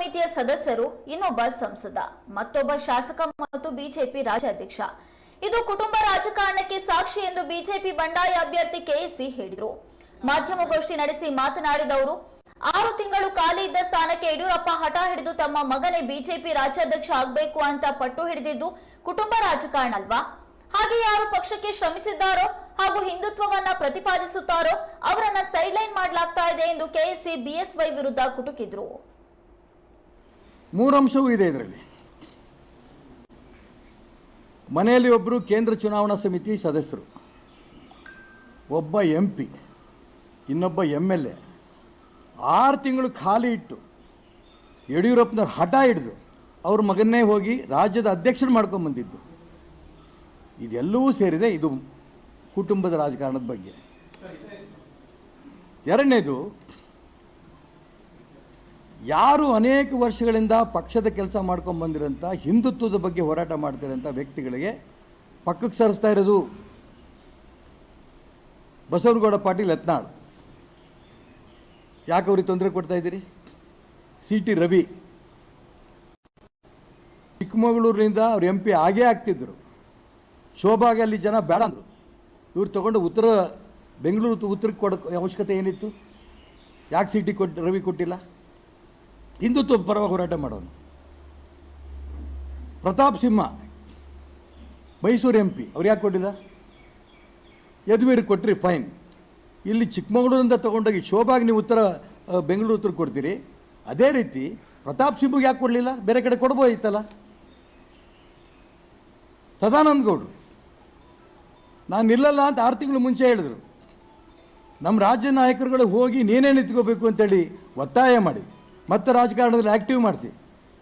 ಸಮಿತಿಯ ಸದಸ್ಯರು, ಇನ್ನೊಬ್ಬ ಸಂಸದ, ಮತ್ತೊಬ್ಬ ಶಾಸಕ ಮತ್ತು ಬಿಜೆಪಿ ರಾಜ್ಯಾಧ್ಯಕ್ಷ. ಇದು ಕುಟುಂಬ ರಾಜಕಾರಣಕ್ಕೆ ಸಾಕ್ಷಿ ಎಂದು ಬಿಜೆಪಿ ಬಂಡಾಯ ಅಭ್ಯರ್ಥಿ ಕೆಎಸಿ ಹೇಳಿದರು. ಮಾಧ್ಯಮಗೋಷ್ಠಿ ನಡೆಸಿ ಮಾತನಾಡಿದ ಅವರು, 6 ತಿಂಗಳು ಖಾಲಿ ಇದ್ದ ಸ್ಥಾನಕ್ಕೆ ಯಡಿಯೂರಪ್ಪ ಹಠ ಹಿಡಿದು ತಮ್ಮ ಮಗನೇ ಬಿಜೆಪಿ ರಾಜ್ಯಾಧ್ಯಕ್ಷ ಆಗಬೇಕು ಅಂತ ಪಟ್ಟು ಹಿಡಿದಿದ್ದು ಕುಟುಂಬ ರಾಜಕಾರಣ ಅಲ್ವಾ? ಹಾಗೆ ಯಾರು ಪಕ್ಷಕ್ಕೆ ಶ್ರಮಿಸಿದ್ದಾರೋ ಹಾಗೂ ಹಿಂದುತ್ವವನ್ನ ಪ್ರತಿಪಾದಿಸುತ್ತಾರೋ ಅವರನ್ನ ಸೈಡ್ಲೈನ್ ಮಾಡಲಾಗ್ತಾ ಇದೆ ಎಂದು ಕೆಎಸಿ ಬಿಎಸ್ವೈ ವಿರುದ್ಧ ಕುಟುಕಿದ್ರು. 3 ಅಂಶವೂ ಇದೆ ಇದರಲ್ಲಿ. ಮನೆಯಲ್ಲಿ ಒಬ್ಬರು ಕೇಂದ್ರ ಚುನಾವಣಾ ಸಮಿತಿ ಸದಸ್ಯರು, ಒಬ್ಬ MP, ಇನ್ನೊಬ್ಬ MLA. 6 ತಿಂಗಳು ಖಾಲಿ ಇಟ್ಟು ಯಡಿಯೂರಪ್ಪನವ್ರು ಹಠ ಹಿಡಿದು ಅವ್ರ ಮಗನ್ನೇ ಹೋಗಿ ರಾಜ್ಯದ ಅಧ್ಯಕ್ಷರು ಮಾಡ್ಕೊಂಬಂದಿದ್ದು. ಇದೆಲ್ಲವೂ ಸೇರಿದೆ. ಇದು ಕುಟುಂಬದ ರಾಜಕಾರಣದ ಬಗ್ಗೆ. ಎರಡನೇದು, ಯಾರು ಅನೇಕ ವರ್ಷಗಳಿಂದ ಪಕ್ಷದ ಕೆಲಸ ಮಾಡ್ಕೊಂಬಂದಿರೋಂಥ ಹಿಂದುತ್ವದ ಬಗ್ಗೆ ಹೋರಾಟ ಮಾಡ್ತಿರೋಂಥ ವ್ಯಕ್ತಿಗಳಿಗೆ ಪಕ್ಕಕ್ಕೆ ಸರಿಸ್ತಾ ಇರೋದು ಬಸವನಗೌಡ ಪಾಟೀಲ್ ಯತ್ನಾಳ್. ಯಾಕೆ ಅವ್ರಿಗೆ ತೊಂದರೆ ಕೊಡ್ತಾ ಇದ್ದೀರಿ? CT ರವಿ ಚಿಕ್ಕಮಗಳೂರಿನಿಂದ ಅವ್ರು MP ಆಗೇ ಆಗ್ತಿದ್ರು. ಶೋಭಾಗೆ ಅಲ್ಲಿ ಜನ ಬೇಡ ಅಂದರು. ಇವ್ರು ತೊಗೊಂಡು ಬೆಂಗಳೂರು ಉತ್ತರಕ್ಕೆ ಕೊಡೋ ಅವಶ್ಯಕತೆ ಏನಿತ್ತು? ಯಾಕೆ CT ರವಿ ಕೊಟ್ಟಿಲ್ಲ? ಹಿಂದುತ್ವ ಪರವಾಗಿ ಹೋರಾಟ ಮಾಡೋನು. ಪ್ರತಾಪ್ ಸಿಂಹ ಮೈಸೂರು MP, ಅವ್ರು ಯಾಕೆ ಕೊಟ್ಟಿಲ್ಲ? ಯದುವೀರಿಗೆ ಕೊಟ್ಟರಿ, ಫೈನ್. ಇಲ್ಲಿ ಚಿಕ್ಕಮಗಳೂರಿಂದ ತೊಗೊಂಡೋಗಿ ಶೋಭಾಗೆ ನೀವು ಬೆಂಗಳೂರು ಉತ್ತರ ಕೊಡ್ತೀರಿ. ಅದೇ ರೀತಿ ಪ್ರತಾಪ್ ಸಿಂಹಗೆ ಯಾಕೆ ಕೊಡಲಿಲ್ಲ? ಬೇರೆ ಕಡೆ ಕೊಡ್ಬೋದಿತ್ತಲ್ಲ. ಸದಾನಂದ ಗೌಡರು ನಾನು ನಿಲ್ಲಲ್ಲ ಅಂತ 6 ತಿಂಗಳು ಮುಂಚೆ ಹೇಳಿದ್ರು. ನಮ್ಮ ರಾಜ್ಯ ನಾಯಕರುಗಳು ಹೋಗಿ ನೀನೇ ನಿಂತ್ಕೋಬೇಕು ಅಂತೇಳಿ ಒತ್ತಾಯ ಮಾಡಿ ಮತ್ತೆ ರಾಜಕಾರಣದಲ್ಲಿ ಆ್ಯಕ್ಟಿವ್ ಮಾಡಿಸಿ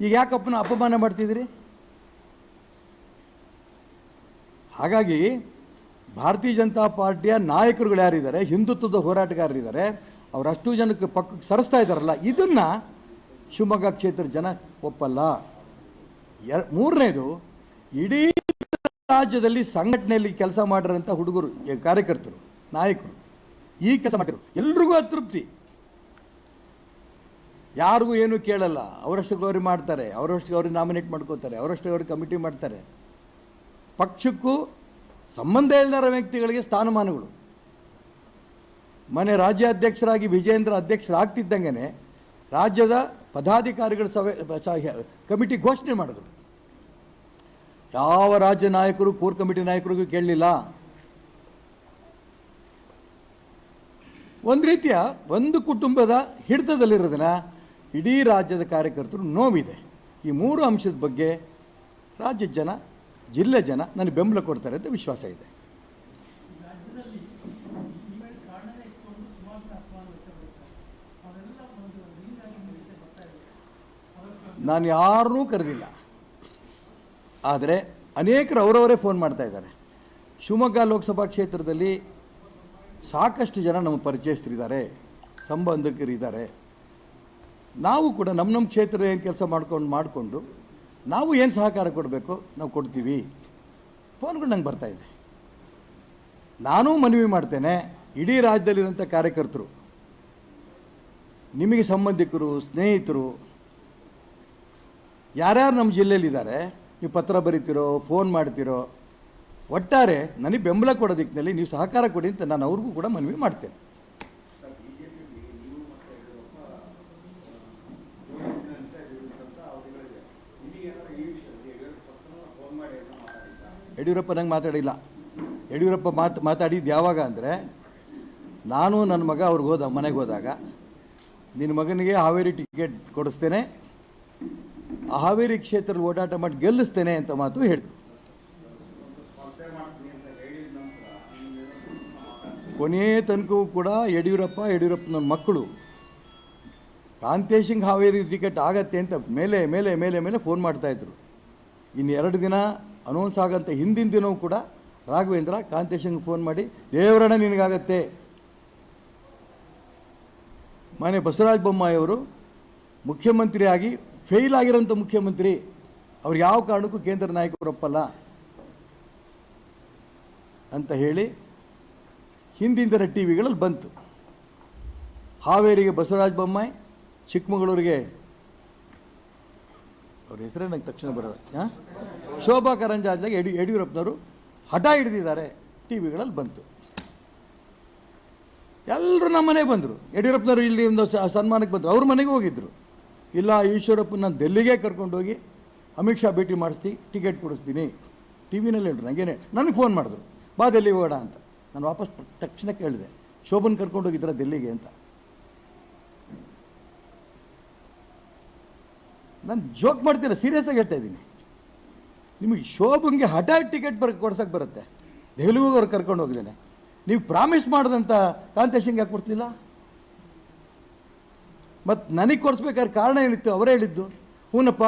ಈಗ ಯಾಕಪ್ಪನ ಅಪಮಾನ ಮಾಡ್ತಿದ್ದೀರಿ? ಹಾಗಾಗಿ ಭಾರತೀಯ ಜನತಾ ಪಾರ್ಟಿಯ ನಾಯಕರುಗಳು ಯಾರಿದ್ದಾರೆ, ಹಿಂದುತ್ವದ ಹೋರಾಟಗಾರರಿದ್ದಾರೆ, ಅವರಷ್ಟು ಜನಕ್ಕೆ ಪಕ್ಕಕ್ಕೆ ಸರಿಸ್ತಾ ಇದ್ದಾರಲ್ಲ, ಇದನ್ನು ಶಿವಮೊಗ್ಗ ಕ್ಷೇತ್ರದ ಜನ ಒಪ್ಪಲ್ಲ. ಮೂರನೇದು, ಇಡೀ ರಾಜ್ಯದಲ್ಲಿ ಸಂಘಟನೆಯಲ್ಲಿ ಕೆಲಸ ಮಾಡಿರೋಂಥ ಹುಡುಗರು, ಕಾರ್ಯಕರ್ತರು, ನಾಯಕರು ಈ ಕೆಲಸ ಮಾಡಿರು, ಎಲ್ರಿಗೂ ಅತೃಪ್ತಿ. ಯಾರಿಗೂ ಏನೂ ಕೇಳಲ್ಲ. ಅವರಷ್ಟಕ್ಕೆ ಅವ್ರಿಗೆ ಮಾಡ್ತಾರೆ, ಅವರಷ್ಟಕ್ಕೆ ಅವ್ರಿಗೆ ನಾಮಿನೇಟ್ ಮಾಡ್ಕೋತಾರೆ, ಅವರಷ್ಟಕ್ಕೆ ಅವ್ರಿಗೆ ಕಮಿಟಿ ಮಾಡ್ತಾರೆ. ಪಕ್ಷಕ್ಕೂ ಸಂಬಂಧ ಇಲ್ಲದ ವ್ಯಕ್ತಿಗಳಿಗೆ ಸ್ಥಾನಮಾನಗಳು. ಮನೆ ರಾಜ್ಯಾಧ್ಯಕ್ಷರಾಗಿ ವಿಜೇಂದ್ರ ಅಧ್ಯಕ್ಷರಾಗ್ತಿದ್ದಂಗೆ ರಾಜ್ಯದ ಪದಾಧಿಕಾರಿಗಳ ಕಮಿಟಿ ಘೋಷಣೆ ಮಾಡಿದ್ರು. ಯಾವ ರಾಜ್ಯ ನಾಯಕರು ಕೋರ್ ಕಮಿಟಿ ನಾಯಕರಿಗೂ ಕೇಳಲಿಲ್ಲ. ಒಂದು ರೀತಿಯ ಒಂದು ಕುಟುಂಬದ ಹಿಡಿತದಲ್ಲಿರೋದನ್ನ ಇಡೀ ರಾಜ್ಯದ ಕಾರ್ಯಕರ್ತರು ನೋವಿದೆ. ಈ 3 ಅಂಶದ ಬಗ್ಗೆ ರಾಜ್ಯದ ಜನ, ಜಿಲ್ಲೆ ಜನ ನನಗೆ ಬೆಂಬಲ ಕೊಡ್ತಾರೆ ಅಂತ ವಿಶ್ವಾಸ ಇದೆ. ನಾನು ಯಾರನ್ನೂ ಕರೆದಿಲ್ಲ, ಆದರೆ ಅನೇಕರು ಅವರವರೇ ಫೋನ್ ಮಾಡ್ತಾ ಇದ್ದಾರೆ. ಶಿವಮೊಗ್ಗ ಲೋಕಸಭಾ ಕ್ಷೇತ್ರದಲ್ಲಿ ಸಾಕಷ್ಟು ಜನ ನಮ್ಮ ಪರಿಚಯಸ್ಥರಿದ್ದಾರೆ, ಸಂಬಂಧಿಕರಿದ್ದಾರೆ. ನಾವು ಕೂಡ ನಮ್ಮ ಕ್ಷೇತ್ರದ ಏನು ಕೆಲಸ ಮಾಡಿಕೊಂಡು ನಾವು ಏನು ಸಹಕಾರ ಕೊಡಬೇಕು ನಾವು ಕೊಡ್ತೀವಿ. ಫೋನ್ಗಳು ನಂಗೆ ಬರ್ತಾಯಿದೆ. ನಾನೂ ಮನವಿ ಮಾಡ್ತೇನೆ, ಇಡೀ ರಾಜ್ಯದಲ್ಲಿರೋಂಥ ಕಾರ್ಯಕರ್ತರು, ನಿಮಗೆ ಸಂಬಂಧಿಕರು, ಸ್ನೇಹಿತರು ಯಾರ್ಯಾರು ನಮ್ಮ ಜಿಲ್ಲೆಯಲ್ಲಿದ್ದಾರೆ, ನೀವು ಪತ್ರ ಬರೀತಿರೋ, ಫೋನ್ ಮಾಡ್ತಿರೋ, ಒಟ್ಟಾರೆ ನನಗೆ ಬೆಂಬಲ ಕೊಡೋ ದಿಕ್ಕಿನಲ್ಲಿ ನೀವು ಸಹಕಾರ ಕೊಡಿ ಅಂತ ನಾನು ಅವ್ರಿಗೂ ಕೂಡ ಮನವಿ ಮಾಡ್ತೇನೆ. ಯಡಿಯೂರಪ್ಪ ನಂಗೆ ಮಾತಾಡಿಲ್ಲ. ಯಡಿಯೂರಪ್ಪ ಮಾತಾಡಿದ್ದು ಯಾವಾಗ ಅಂದರೆ, ನಾನು ನನ್ನ ಮಗ ಅವ್ರಿಗೆ ಮನೆಗೆ ಹೋದಾಗ ನಿನ್ನ ಮಗನಿಗೆ ಹಾವೇರಿ ಟಿಕೆಟ್ ಕೊಡಿಸ್ತೇನೆ, ಆ ಹಾವೇರಿ ಕ್ಷೇತ್ರದಲ್ಲಿ ಓಡಾಟ ಮಾಡಿ ಗೆಲ್ಲಿಸ್ತೇನೆ ಅಂತ ಮಾತು ಹೇಳಿದ್ರು. ಕೊನೆಯ ತನಕವೂ ಕೂಡ ಯಡಿಯೂರಪ್ಪನ ಮಕ್ಕಳು ಕಾಂತೇಶ್ ಸಿಂಗ್ ಹಾವೇರಿ ಟಿಕೆಟ್ ಆಗತ್ತೆ ಅಂತ ಮೇಲೆ ಮೇಲೆ ಮೇಲೆ ಮೇಲೆ ಫೋನ್ ಮಾಡ್ತಾಯಿದ್ರು. ಇನ್ನು 2 ದಿನ ಅನೌನ್ಸ್ ಆಗಂತ ಹಿಂದಿನ ದಿನವೂ ಕೂಡ ರಾಘವೇಂದ್ರ ಕಾಂತೇಶ್ ಸಿಂಗ್ ಫೋನ್ ಮಾಡಿ, ದೇವರಣ್ಣ ನಿನಗಾಗತ್ತೆ. ಮನೆ ಬಸವರಾಜ ಬೊಮ್ಮಾಯಿಯವರು ಮುಖ್ಯಮಂತ್ರಿಯಾಗಿ ಫೇಲ್ ಆಗಿರೋಂಥ ಮುಖ್ಯಮಂತ್ರಿ, ಅವ್ರು ಯಾವ ಕಾರಣಕ್ಕೂ ಕೇಂದ್ರ ನಾಯಕರು ಒಪ್ಪಲ್ಲ ಅಂತ ಹೇಳಿ ಹಿಂದಿನ ದಿನ ಟಿವಿಗಳಲ್ಲಿ ಬಂತು. ಹಾವೇರಿಗೆ ಬಸವರಾಜ ಬೊಮ್ಮಾಯಿ, ಚಿಕ್ಕಮಗಳೂರಿಗೆ ಅವ್ರ ಹೆಸರೇ ನಂಗೆ ತಕ್ಷಣ ಬರೋದು. ಹಾಂ, ಶೋಭಾ ಕರಂದ್ಲಾಜೆಗೆ ಯಡಿಯೂರಪ್ಪನವರು ಹಠ ಹಿಡಿದಿದ್ದಾರೆ. ಟಿ ವಿಗಳಲ್ಲಿ ಬಂತು, ಎಲ್ಲರೂ ನಮ್ಮ ಮನೆಗೆ ಬಂದರು. ಯಡಿಯೂರಪ್ಪನವರು ಇಲ್ಲಿ ಒಂದು ಸನ್ಮಾನಕ್ಕೆ ಬಂದರು, ಅವ್ರ ಮನೆಗೆ ಹೋಗಿದ್ದರು. ಇಲ್ಲ, ಈಶ್ವರಪ್ಪನ ದೆಲ್ಲಿಗೆ ಕರ್ಕೊಂಡೋಗಿ ಅಮಿತ್ ಶಾ ಭೇಟಿ ಮಾಡಿಸ್ತೀನಿ, ಟಿಕೆಟ್ ಕೊಡಿಸ್ತೀನಿ. ಟಿ ವಿನಲ್ಲಿ ಹೇಳ್ರು, ನನಗೇನೆ ನನಗೆ ಫೋನ್ ಮಾಡಿದ್ರು, ಬಾ ದೆಲ್ಲಿಗೆ ಹೋಗೋಣ ಅಂತ. ನಾನು ವಾಪಸ್ ತಕ್ಷಣ ಕೇಳಿದೆ, ಶೋಭನ್ ಕರ್ಕೊಂಡೋಗಿದ್ರ ದೆಲ್ಲಿಗೆ ಅಂತ. ನಾನು ಜೋಕ್ ಮಾಡ್ತಿಲ್ಲ, ಸೀರಿಯಸ್ ಆಗಿ ಹೇಳ್ತಾ ಇದ್ದೀನಿ. ನಿಮಗೆ ಶೋಭನ್ಗೆ ಹಠ ಟಿಕೆಟ್ ಕೊಡ್ಸೋಕ್ಕೆ ಬರುತ್ತೆ, ದೆಹಲಿಗೂ ಅವ್ರು ಕರ್ಕೊಂಡು ಹೋಗಿದ್ದೇನೆ. ನೀವು ಪ್ರಾಮಿಸ್ ಮಾಡಿದಂಥ ಕಾಂತೇಶಂಗೆ ಯಾಕೆ ಕೊಡ್ತಿಲ್ಲ? ಮತ್ತು ನನಗೆ ಕೊಡಿಸ್ಬೇಕಾದ್ರೆ ಕಾರಣ ಏನಿತ್ತು? ಅವರೇ ಹೇಳಿದ್ದು, ಹೂನಪ್ಪ,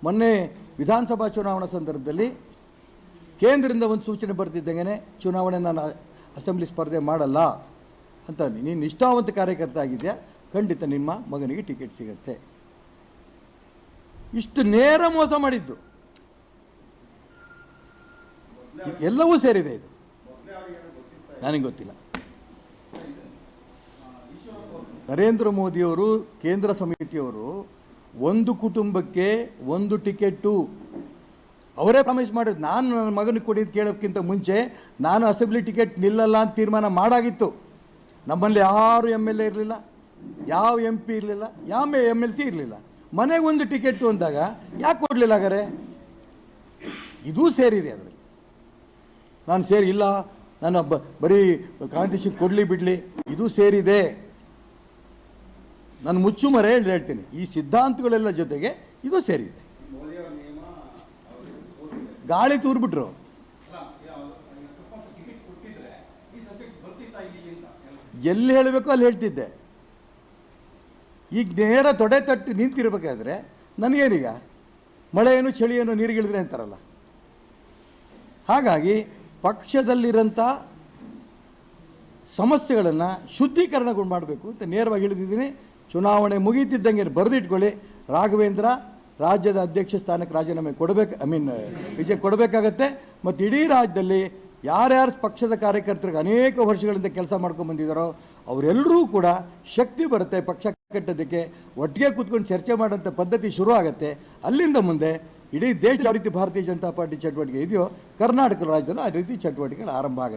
ಮೊನ್ನೆ ವಿಧಾನಸಭಾ ಚುನಾವಣಾ ಸಂದರ್ಭದಲ್ಲಿ ಕೇಂದ್ರದಿಂದ ಒಂದು ಸೂಚನೆ ಬರ್ತಿದ್ದಂಗೆ ಚುನಾವಣೆ ನಾನು ಅಸೆಂಬ್ಲಿ ಸ್ಪರ್ಧೆ ಮಾಡಲ್ಲ ಅಂತ. ನೀನು ನಿಷ್ಠಾವಂತ ಕಾರ್ಯಕರ್ತ ಆಗಿದೆಯಾ, ಖಂಡಿತ ನಿಮ್ಮ ಮಗನಿಗೆ ಟಿಕೆಟ್ ಸಿಗುತ್ತೆ. ಇಷ್ಟು ನೇರ ಮೋಸ ಮಾಡಿದ್ದು ಎಲ್ಲವೂ ಸೇರಿದೆ. ಇದು ನನಗೆ ಗೊತ್ತಿಲ್ಲ. ನರೇಂದ್ರ ಮೋದಿಯವರು, ಕೇಂದ್ರ ಸಮಿತಿಯವರು ಒಂದು ಕುಟುಂಬಕ್ಕೆ ಒಂದು ಟಿಕೆಟ್ಟು ಅವರೇ ಪ್ರಾಮಿಸ್ ಮಾಡಿದ್ದು. ನಾನು ನನ್ನ ಮಗನಿಗೆ ಕೊಡಿದ್ದು ಕೇಳೋಕ್ಕಿಂತ ಮುಂಚೆ ನಾನು ಅಸೆಂಬ್ಲಿ ಟಿಕೆಟ್ ನಿಲ್ಲಲ್ಲ ಅಂತ ತೀರ್ಮಾನ ಮಾಡಾಗಿತ್ತು. ನಮ್ಮಲ್ಲಿ ಯಾರು MLA ಇರಲಿಲ್ಲ, ಯಾವ MP ಇರಲಿಲ್ಲ, ಯಾವ MLC ಇರಲಿಲ್ಲ. ಮನೆಗೆ ಒಂದು ಟಿಕೆಟ್ಟು ಅಂದಾಗ ಯಾಕೆ ಕೊಡಲಿಲ್ಲ ಹಾಗಾರೆ? ಇದೂ ಸೇರಿದೆ ಅದರಲ್ಲಿ. ನಾನು ಸೇರಿ ಇಲ್ಲ, ನಾನು ಬರೀ ಕಾಂತೇಶಿಗೆ ಕೊಡಲಿ ಬಿಡಲಿ, ಇದು ಸೇರಿದೆ. ನಾನು ಮುಚ್ಚುಮರೆ ಹೇಳ್ತೀನಿ, ಈ ಸಿದ್ಧಾಂತಗಳೆಲ್ಲ ಜೊತೆಗೆ ಇದು ಸೇರಿದೆ. ಗಾಳಿ ತೂರ್ಬಿಟ್ರು. ಎಲ್ಲಿ ಹೇಳಬೇಕು ಅಲ್ಲಿ ಹೇಳ್ತಿದ್ದೆ. ಈಗ ನೇರ ತೊಡೆ ತಟ್ಟಿ ನಿಂತಿರ್ಬೇಕಾದ್ರೆ ನನಗೇನೀಗ ಮಳೆ ಏನು ಚಳಿ ಏನು ನೀರಿಗಿಳಿದ್ರೆ ಅಂತಾರಲ್ಲ, ಹಾಗಾಗಿ ಪಕ್ಷದಲ್ಲಿರೋಂಥ ಸಮಸ್ಯೆಗಳನ್ನು ಶುದ್ಧೀಕರಣಗಳು ಮಾಡಬೇಕು ಅಂತ ನೇರವಾಗಿ ಹೇಳಿದ್ದೀನಿ. ಚುನಾವಣೆ ಮುಗೀತಿದ್ದಂಗೆ ಬರೆದಿಟ್ಕೊಳ್ಳಿ, ರಾಘವೇಂದ್ರ ರಾಜ್ಯದ ಅಧ್ಯಕ್ಷ ಸ್ಥಾನಕ್ಕೆ ರಾಜೀನಾಮೆ ವಿಜಯ ಕೊಡಬೇಕಾಗತ್ತೆ. ಮತ್ತು ಇಡೀ ರಾಜ್ಯದಲ್ಲಿ ಯಾರ್ಯಾರು ಪಕ್ಷದ ಕಾರ್ಯಕರ್ತರಿಗೆ ಅನೇಕ ವರ್ಷಗಳಿಂದ ಕೆಲಸ ಮಾಡ್ಕೊಂಡು ಬಂದಿದ್ದಾರೋ ಅವರೆಲ್ಲರೂ ಕೂಡ ಶಕ್ತಿ ಬರುತ್ತೆ ಪಕ್ಷ ಕಟ್ಟೋದಕ್ಕೆ. ಒಟ್ಟಿಗೆ ಕೂತ್ಕೊಂಡು ಚರ್ಚೆ ಮಾಡೋಂಥ ಪದ್ಧತಿ ಶುರು ಆಗುತ್ತೆ. ಅಲ್ಲಿಂದ ಮುಂದೆ ಇಡೀ ದೇಶ ಯಾವ ರೀತಿ ಭಾರತೀಯ ಜನತಾ ಪಾರ್ಟಿ ಚಟುವಟಿಕೆ ಇದೆಯೋ, ಕರ್ನಾಟಕ ರಾಜ್ಯದಲ್ಲೂ ಆ ರೀತಿ ಚಟುವಟಿಕೆಗಳು ಆರಂಭ ಆಗುತ್ತೆ.